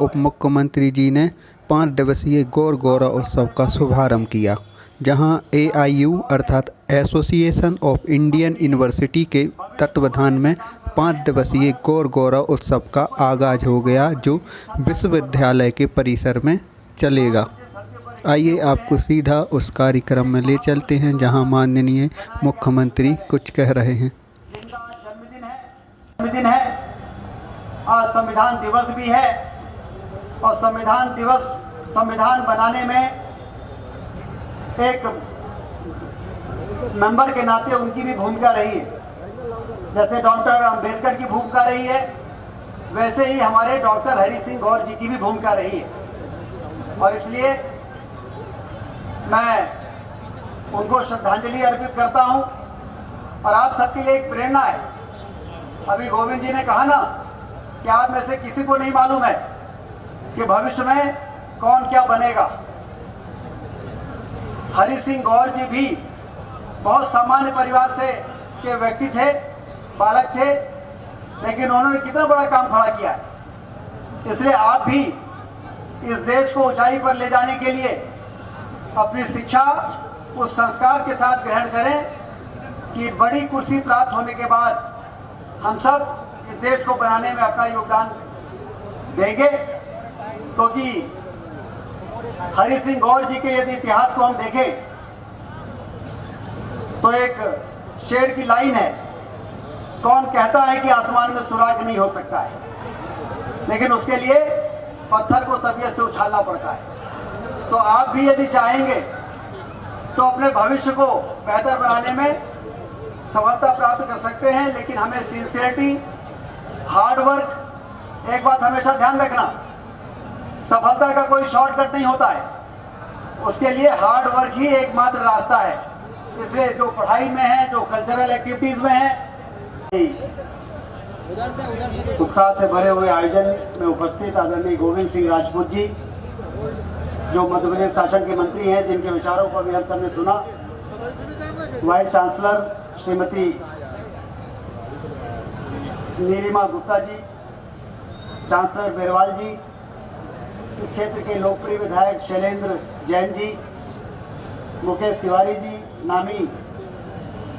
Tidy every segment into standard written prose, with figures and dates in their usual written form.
उप मुख्यमंत्री जी ने 5 दिवसीय गौर गौरव उत्सव का शुभारंभ किया, जहां AIU अर्थात एसोसिएशन ऑफ इंडियन यूनिवर्सिटी के तत्वाधान में 5 दिवसीय गौर गौरव उत्सव का आगाज हो गया, जो विश्वविद्यालय के परिसर में चलेगा। आइए आपको सीधा उस कार्यक्रम में ले चलते हैं जहां माननीय मुख्यमंत्री कुछ कह रहे हैं। जन्मदिन है, आज संविधान दिवस भी है और संविधान दिवस संविधान बनाने में एक मेंबर के नाते उनकी भी भूमिका रही है। जैसे डॉक्टर अंबेडकर की भूमिका रही है, वैसे ही हमारे डॉक्टर हरि सिंह गौर जी की भी भूमिका रही है और इसलिए मैं उनको श्रद्धांजलि अर्पित करता हूं और आप सबके लिए एक प्रेरणा है। अभी गोविंद जी ने कहा ना कि आप में से किसी को नहीं मालूम है कि भविष्य में कौन क्या बनेगा। हरि सिंह गौर जी भी बहुत सामान्य परिवार से के व्यक्ति थे, बालक थे, लेकिन उन्होंने कितना बड़ा काम खड़ा किया है। इसलिए आप भी इस देश को ऊंचाई पर ले जाने के लिए अपनी शिक्षा उस संस्कार के साथ ग्रहण करें कि बड़ी कुर्सी प्राप्त होने के बाद हम सब इस देश को बनाने में अपना योगदान देंगे, क्योंकि हरि सिंह गौर जी के यदि इतिहास को हम देखें तो एक शेर की लाइन है, कौन कहता है कि आसमान में सुराग नहीं हो सकता है, लेकिन उसके लिए पत्थर को तबीयत से उछालना पड़ता है। तो आप भी यदि चाहेंगे तो अपने भविष्य को बेहतर बनाने में सफलता प्राप्त कर सकते हैं, लेकिन हमें सिंसियरिटी, हार्ड वर्क, एक बात हमेशा ध्यान रखना, सफलता का कोई शॉर्टकट नहीं होता है, उसके लिए हार्ड वर्क ही एकमात्र रास्ता है। इसलिए जो पढ़ाई में है, जो कल्चरल एक्टिविटीज में है, उत्साह से भरे हुए आयोजन में उपस्थित आदरणीय गोविंद सिंह राजपूत जी, जो मध्य प्रदेश शासन के मंत्री हैं, जिनके विचारों को अभी हम सबने सुना, vice chancellor Shrimati Nilima Gupta ji, chancellor Berwal जी, इस क्षेत्र के लोकप्रिय विधायक शैलेंद्र जैन जी, मुकेश तिवारी जी, नामी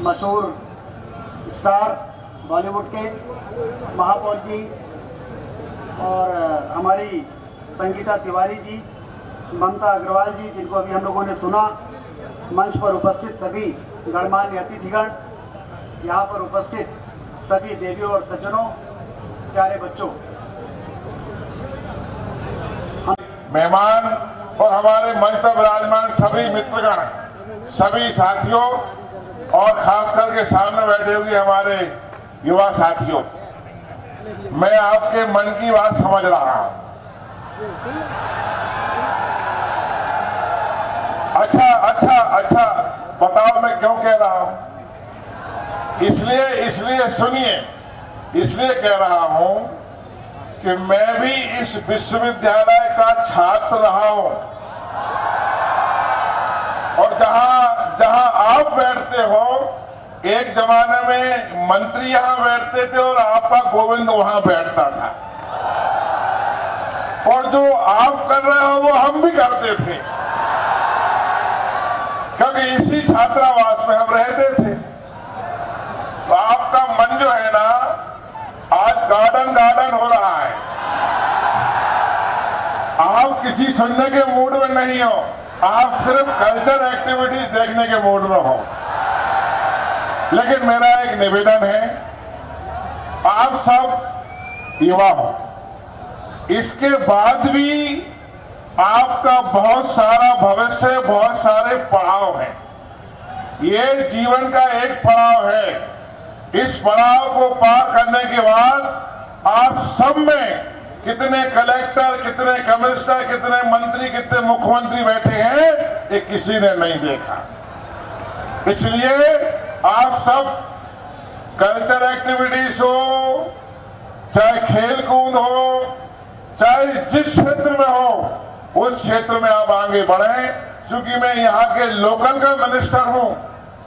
मशहूर स्टार बॉलीवुड के, महापौर जी और हमारी संगीता तिवारी जी, ममता अग्रवाल जी, जिनको अभी हम लोगों ने सुना, मंच पर उपस्थित सभी गणमान्य अतिथिगण, यहाँ पर उपस्थित सभी देवियों और सज्जनों, प्यारे बच्चों, मेहमान और हमारे मंच पर विराजमान सभी मित्रगण, सभी साथियों और खास करके सामने बैठे हुए हमारे युवा साथियों, मैं आपके मन की बात समझ रहा हूं। अच्छा, बताओ मैं क्यों कह रहा हूं। इसलिए सुनिए, इसलिए कह रहा हूं कि मैं भी इस विश्वविद्यालय का छात्र रहा हूं और जहां आप बैठते हो, एक जमाने में मंत्री यहां बैठते थे और आपका गोविंद वहां बैठता था, और जो आप कर रहे हो वो हम भी करते थे, क्योंकि इसी छात्रावास में हम रहते थे। तो आपका मन जो है ना, आज गार्डन हो रहा है। आप किसी सुनने के मूड में नहीं हो, आप सिर्फ कल्चर एक्टिविटीज देखने के मूड में हो। लेकिन मेरा एक निवेदन है, आप सब युवा हो, इसके बाद भी आपका बहुत सारा भविष्य, बहुत सारे पड़ाव हैं। ये जीवन का एक पड़ाव है। इस पड़ाव को पार करने के बाद आप सब में कितने कलेक्टर, कितने कमिश्नर, कितने मंत्री, कितने मुख्यमंत्री बैठे हैं, ये किसी ने नहीं देखा। इसलिए आप सब कल्चर एक्टिविटीज हो, चाहे खेल कूद हो, चाहे जिस क्षेत्र में हो, उस क्षेत्र में आप आगे बढ़े। चूंकि मैं यहाँ के लोकल का मिनिस्टर हूँ,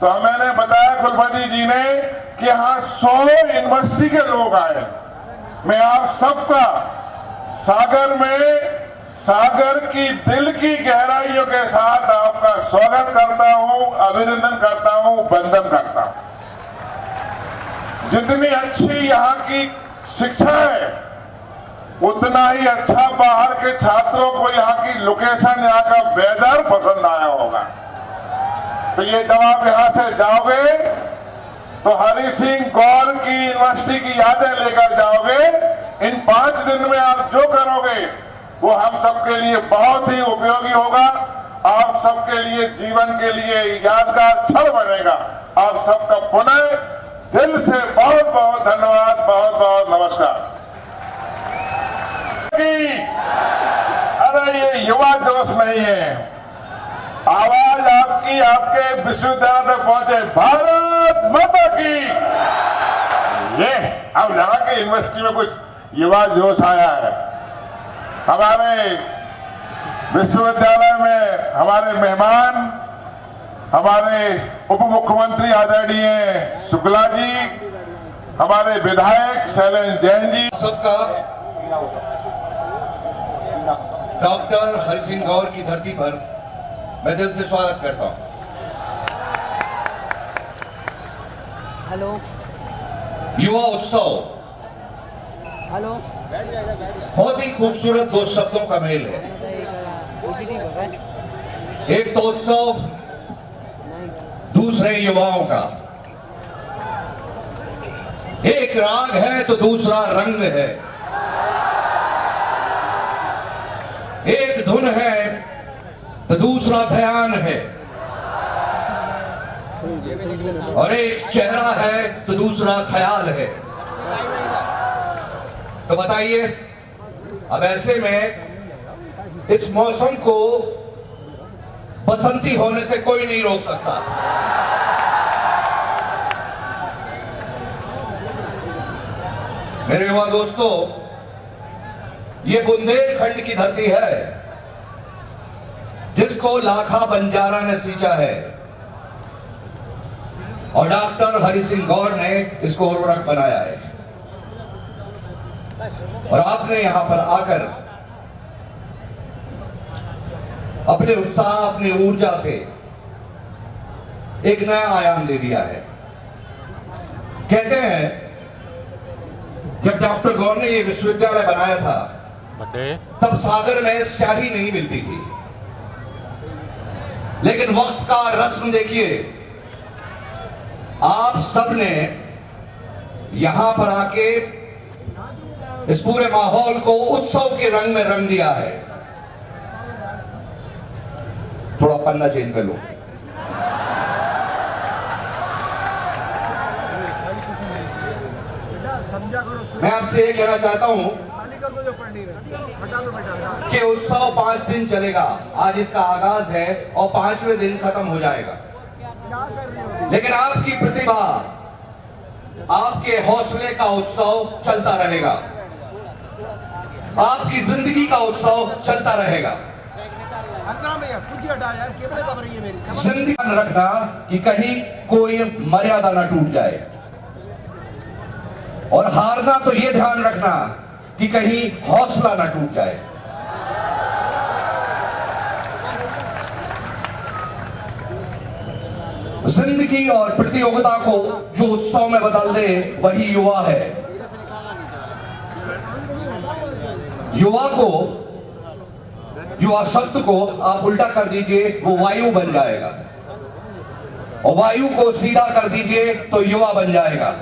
तो मैंने बताया कुलपति जी ने कि यहाँ 100 यूनिवर्सिटी के लोग आए। मैं आप सबका सागर में सागर की दिल की गहराइयों के साथ आपका स्वागत करता हूं, अभिनंदन करता हूं, वंदन करता हूं। जितनी अच्छी यहाँ की शिक्षा है उतना ही अच्छा बाहर के छात्रों को यहाँ की लोकेशन, यहाँ का वेदर पसंद आया होगा। तो ये जब आप यहाँ से जाओगे तो हरि सिंह गौर की यूनिवर्सिटी की यादें लेकर जाओगे। इन 5 दिन में आप जो करोगे वो हम सबके लिए बहुत ही उपयोगी होगा, आप सबके लिए जीवन के लिए यादगार क्षण बनेगा। आप सबका पुनः दिल से बहुत बहुत धन्यवाद, बहुत बहुत नमस्कार। अरे ये युवा जोश नहीं है, आवाज आपकी आपके विश्वविद्यालय तक पहुंचे। भारत माता की। ये अब यहाँ के यूनिवर्सिटी में कुछ युवा जोश आया है। हमारे विश्वविद्यालय में हमारे मेहमान, हमारे उप मुख्यमंत्री आदरणीय शुक्ला जी, हमारे विधायक शैलेंद्र जैन जी, सबका डॉक्टर हरि सिंह गौर की धरती पर मैं दिल से स्वागत करता हूं। हेलो युवा उत्सव हेलो बहुत ही खूबसूरत 2 शब्दों का मेल है। एक तो उत्सव, दूसरे युवाओं का। एक राग है तो दूसरा रंग है, एक धुन है तो दूसरा ध्यान है, और एक चेहरा है तो दूसरा ख्याल है। तो बताइए, अब ऐसे में इस मौसम को बसंती होने से कोई नहीं रोक सकता। मेरे युवा दोस्तों, ये बुंदेलखंड की धरती है जिसको लाखा बंजारा ने सींचा है, और डॉक्टर हरि सिंह गौर ने इसको उर्वरक बनाया है। और आपने यहां पर आकर अपने उत्साह, अपनी ऊर्जा से एक नया आयाम दे दिया है। कहते हैं जब डॉक्टर गौर ने ये विश्वविद्यालय बनाया था तब सागर में स्याही नहीं मिलती थी, लेकिन वक्त का रस्म देखिए, आप सबने यहां पर आके इस पूरे माहौल को उत्सव के रंग में रंग दिया है। थोड़ा पन्ना चेंज कर लो। मैं आपसे ये कहना चाहता हूं कि उत्सव 5 दिन चलेगा। आज इसका आगाज है और 5वें दिन खत्म हो जाएगा, लेकिन आपकी प्रतिभा, आपके हौसले का उत्सव चलता रहेगा, आपकी जिंदगी का उत्सव चलता रहेगा। जिंदगी ध्यान रखना कि कहीं कोई मर्यादा ना टूट जाए, और हारना तो ये ध्यान रखना कि कहीं हौसला ना टूट जाए। जिंदगी और प्रतियोगिता को जो उत्सव में बदल दे वही युवा है। युवा को, युवा शब्द को आप उल्टा कर दीजिए, वो वायु बन जाएगा, और वायु को सीधा कर दीजिए तो युवा बन जाएगा।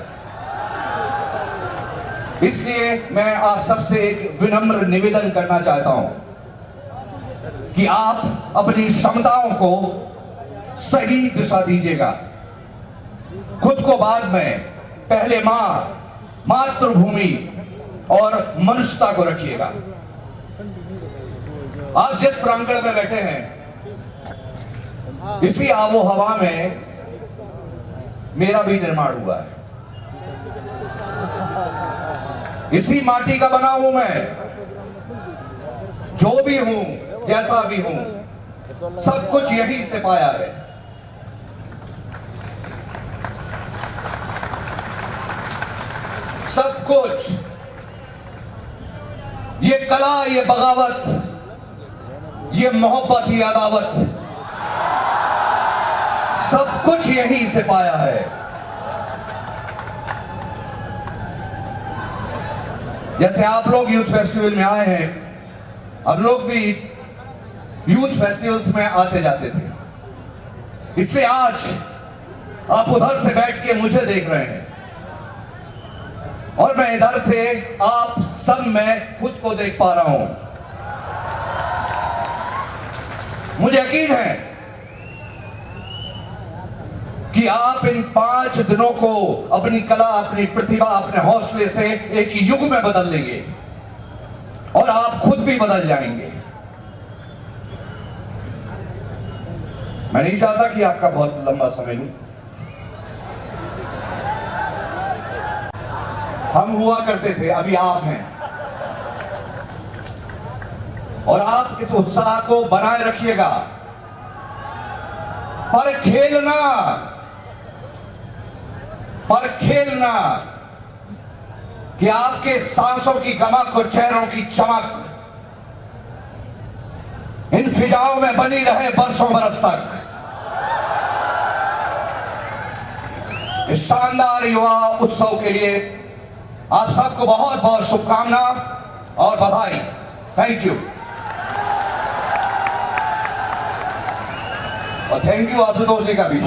इसलिए मैं आप सबसे एक विनम्र निवेदन करना चाहता हूं कि आप अपनी क्षमताओं को सही दिशा दीजिएगा। खुद को बाद में पहले मां, मातृभूमि और मनुष्यता को रखिएगा। आप जिस प्रांगण में बैठे हैं, इसी आबो हवा में मेरा भी निर्माण हुआ है। इसी माटी का बना हूं मैं। जो भी हूं, जैसा भी हूं, सब कुछ यहीं से पाया है। सब कुछ ये कला, ये बगावत, ये मोहब्बत, ये अदावत, सब कुछ यहीं से पाया है। जैसे आप लोग यूथ फेस्टिवल में आए हैं, हम लोग भी यूथ फेस्टिवल्स में आते जाते थे, इसलिए आज आप उधर से बैठ के मुझे देख रहे हैं और मैं इधर से आप सब में खुद को देख पा रहा हूं। मुझे यकीन है कि आप इन 5 दिनों को अपनी कला, अपनी प्रतिभा, अपने हौसले से एक युग में बदल देंगे और आप खुद भी बदल जाएंगे। मैं नहीं चाहता कि आपका बहुत लंबा समय लूं। हम हुआ करते थे, अभी आप हैं, और आप इस उत्साह को बनाए रखिएगा। पर खेलना कि आपके सांसों की गमक और चेहरों की चमक इन फिजाओं में बनी रहे बरसों बरस तक। इस शानदार युवा उत्सव के लिए आप सबको बहुत बहुत शुभकामना और बधाई। Thank you. और थैंक यू आशुतोष जी का भी।